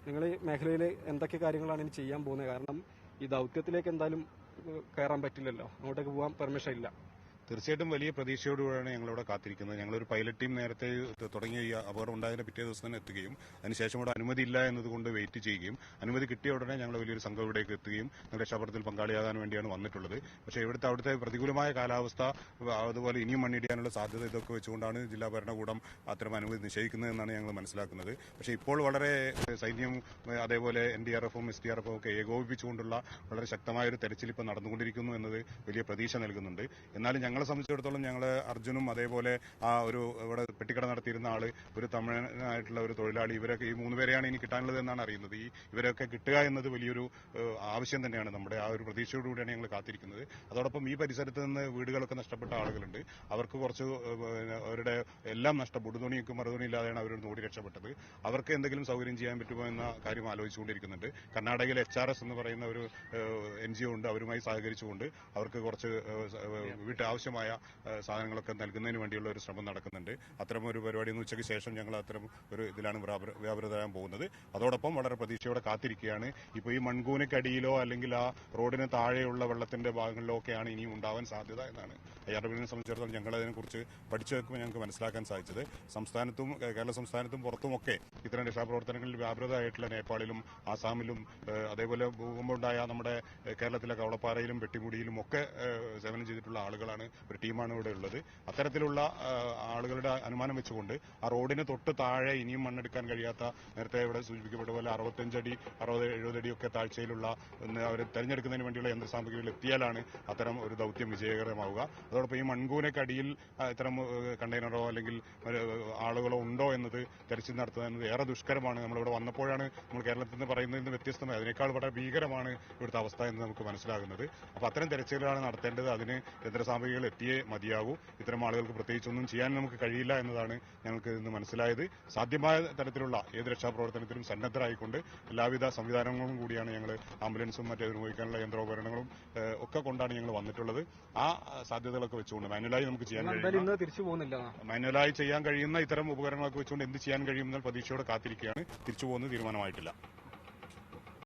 നിങ്ങൾ ഈ മേഖലയിൽ എന്തൊക്കെ കാര്യങ്ങളാണ് ഇനി ചെയ്യാൻ പോകുന്നത്? കാരണം ഈ ദൗത്യത്തിലേക്ക് എന്തായാലും കയറാൻ പറ്റില്ലല്ലോ, അങ്ങോട്ടേക്ക് പോകാൻ പെർമിഷൻ ഇല്ല. തീർച്ചയായിട്ടും വലിയ പ്രതീക്ഷയോടുകൂടിയാണ് ഞങ്ങളിവിടെ കാത്തിരിക്കുന്നത്. ഞങ്ങളൊരു പൈലറ്റ് ടീം നേരത്തെ തുടങ്ങിയ ഈ അപകടം ഉണ്ടായതിന്റെ പിറ്റേ ദിവസം തന്നെ എത്തുകയും അതിനുശേഷം ഇവിടെ അനുമതി ഇല്ല എന്നതുകൊണ്ട് വെയിറ്റ് ചെയ്യുകയും അനുമതി കിട്ടിയ ഉടനെ ഞങ്ങൾ വലിയൊരു സംഘം ഇവിടേക്ക് എത്തുകയും രക്ഷാപ്രവർത്തനത്തിൽ പങ്കാളിയാകാൻ വേണ്ടിയാണ് വന്നിട്ടുള്ളത്. പക്ഷേ അവിടുത്തെ പ്രതികൂലമായ കാലാവസ്ഥ, അതുപോലെ ഇനിയും മണ്ണിടിയാനുള്ള സാധ്യത, ഇതൊക്കെ വെച്ചുകൊണ്ടാണ് ജില്ലാ ഭരണകൂടം അത്തരം അനുമതി നിഷേധിക്കുന്നതെന്നാണ് ഞങ്ങൾ മനസ്സിലാക്കുന്നത്. പക്ഷേ ഇപ്പോൾ വളരെ സൈന്യം, അതേപോലെ NDRF-ഉം SDRF-ഉം ഒക്കെ ഏകോപിപ്പിച്ചുകൊണ്ടുള്ള വളരെ ശക്തമായ ഒരു തെരച്ചിൽ ഇപ്പോൾ നടന്നുകൊണ്ടിരിക്കുന്നു എന്നത് വലിയ പ്രതീക്ഷ നൽകുന്നുണ്ട്. എന്നാലും ഞങ്ങളെ സംബന്ധിച്ചിടത്തോളം ഞങ്ങൾ അർജുനും അതേപോലെ ആ ഒരു ഇവിടെ പെട്ടിക്കട നടത്തിയിരുന്ന ആള്, ഒരു തമിഴനായിട്ടുള്ള ഒരു തൊഴിലാളി, ഇവരൊക്കെ ഈ 3 പേരെയാണ് ഇനി കിട്ടാനുള്ളത് എന്നാണ് അറിയുന്നത്. ഇവരൊക്കെ കിട്ടുക എന്നത് വലിയൊരു ആവശ്യം തന്നെയാണ്. നമ്മുടെ ആ ഒരു പ്രതീക്ഷയോടുകൂടിയാണ് ഞങ്ങൾ കാത്തിരിക്കുന്നത്. അതോടൊപ്പം ഈ പരിസരത്ത് നിന്ന് വീടുകളൊക്കെ നഷ്ടപ്പെട്ട ആളുകളുണ്ട്. അവർക്ക് കുറച്ച് അവരുടെ എല്ലാം ഉടുതുണിയൊക്കെ മറുതുണി ഇല്ലാതെയാണ് അവർ ഓടി രക്ഷപ്പെട്ടത്. അവർക്ക് എന്തെങ്കിലും സൗകര്യം ചെയ്യാൻ പറ്റുമോ എന്ന കാര്യം ആലോചിച്ചുകൊണ്ടിരിക്കുന്നുണ്ട്. കർണാടകയിലെ HRS എന്ന് പറയുന്ന ഒരു NGO ഉണ്ട്. അവരുമായി സഹകരിച്ചുകൊണ്ട് അവർക്ക് കുറച്ച് ആവശ്യമായ സാധനങ്ങളൊക്കെ നൽകുന്നതിന് വേണ്ടിയുള്ള ഒരു ശ്രമം നടക്കുന്നുണ്ട്. അത്തരം ഒരു പരിപാടി ഇന്ന് ഉച്ചയ്ക്ക് ശേഷം ഞങ്ങൾ അത്തരം ഒരു ഇതിലാണ് വ്യാപൃതരാൻ പോകുന്നത്. അതോടൊപ്പം വളരെ പ്രതീക്ഷയോടെ കാത്തിരിക്കുകയാണ്. ഇപ്പോൾ ഈ മൺകൂനക്കടിയിലോ അല്ലെങ്കിൽ ആ റോഡിന് താഴെയുള്ള വെള്ളത്തിന്റെ ഭാഗങ്ങളിലോ ഒക്കെയാണ് ഇനിയും ഉണ്ടാവാൻ സാധ്യത എന്നാണ് IRWനെ സംബന്ധിച്ചിടത്തോളം ഞങ്ങൾ അതിനെക്കുറിച്ച് പഠിച്ചു വെക്കുമ്പോൾ ഞങ്ങൾക്ക് മനസ്സിലാക്കാൻ സാധിച്ചത്. കേരള സംസ്ഥാനത്തും പുറത്തുമൊക്കെ ഇത്തരം രക്ഷാപ്രവർത്തനങ്ങളിൽ വ്യാപൃതമായിട്ടുള്ള നേപ്പാളിലും ആസാമിലും അതേപോലെ ഭൂകമ്പമുണ്ടായ നമ്മുടെ കേരളത്തിലെ കവളപ്പാറയിലും വെട്ടിമുടിയിലും ഒക്കെ സേവനം ചെയ്തിട്ടുള്ള ആളുകളാണ്, ഒരു ടീമാണ് ഇവിടെ ഉള്ളത്. അത്തരത്തിലുള്ള ആളുകളുടെ അനുമാനം വെച്ചുകൊണ്ട് ആ റോഡിന് തൊട്ട് താഴെ ഇനിയും മണ്ണെടുക്കാൻ കഴിയാത്ത, നേരത്തെ ഇവിടെ സൂചിപ്പിക്കപ്പെട്ട പോലെ 65 അടി 60-70 അടിയൊക്കെ താഴ്ചയിലുള്ള അവർ തെരഞ്ഞെടുക്കുന്നതിന് വേണ്ടിയുള്ള യന്ത്രസാമഗ്രികൾ എത്തിയാലാണ് അത്തരം ഒരു ദൗത്യം വിജയകരമാവുക. അതോടൊപ്പം ഈ മൺകൂനക്കടിയിൽ ഇത്തരം കണ്ടെയ്നറോ അല്ലെങ്കിൽ ആളുകളോ ഉണ്ടോ എന്നത് തെരച്ചിൽ നടത്തുന്നത് ഏറെ ദുഷ്കരമാണ്. നമ്മളിവിടെ വന്നപ്പോഴാണ് നമ്മൾ കേരളത്തിൽ നിന്ന് പറയുന്നതിന് വ്യത്യസ്തമായി അതിനേക്കാൾ വളരെ ഭീകരമാണ് ഇവിടുത്തെ അവസ്ഥ എന്ന് നമുക്ക് മനസ്സിലാകുന്നത്. അപ്പോൾ അത്തരം തെരച്ചിലുകളാണ് നടത്തേണ്ടത്. അതിന് യന്ത്രസാമഗ്രികൾ എത്തിയേ മതിയാകൂ. ഇത്തരം ആളുകൾക്ക് പ്രത്യേകിച്ചൊന്നും ചെയ്യാൻ നമുക്ക് കഴിയില്ല എന്നതാണ് ഞങ്ങൾക്ക് ഇന്ന് മനസ്സിലായത്. സാധ്യമായ തരത്തിലുള്ള ഏത് രക്ഷാപ്രവർത്തനത്തിലും സന്നദ്ധരായിക്കൊണ്ട് എല്ലാവിധ സംവിധാനങ്ങളും കൂടിയാണ് ഞങ്ങൾ, ആംബുലൻസും മറ്റേ നിർവഹിക്കാനുള്ള യന്ത്രോപകരണങ്ങളും ഒക്കെ കൊണ്ടാണ് ഞങ്ങൾ വന്നിട്ടുള്ളത്. ആ സാധ്യതകളൊക്കെ വെച്ചുകൊണ്ട് മാനുവലായി നമുക്ക് ചെയ്യാൻ കഴിയുന്ന ഇത്തരം ഉപകരണങ്ങളൊക്കെ വെച്ചുകൊണ്ട് എന്ത് ചെയ്യാൻ കഴിയുമെന്ന പ്രതീക്ഷയോടെ കാത്തിരിക്കുകയാണ്. തിരിച്ചു പോകുന്നത് തീരുമാനമായിട്ടില്ല.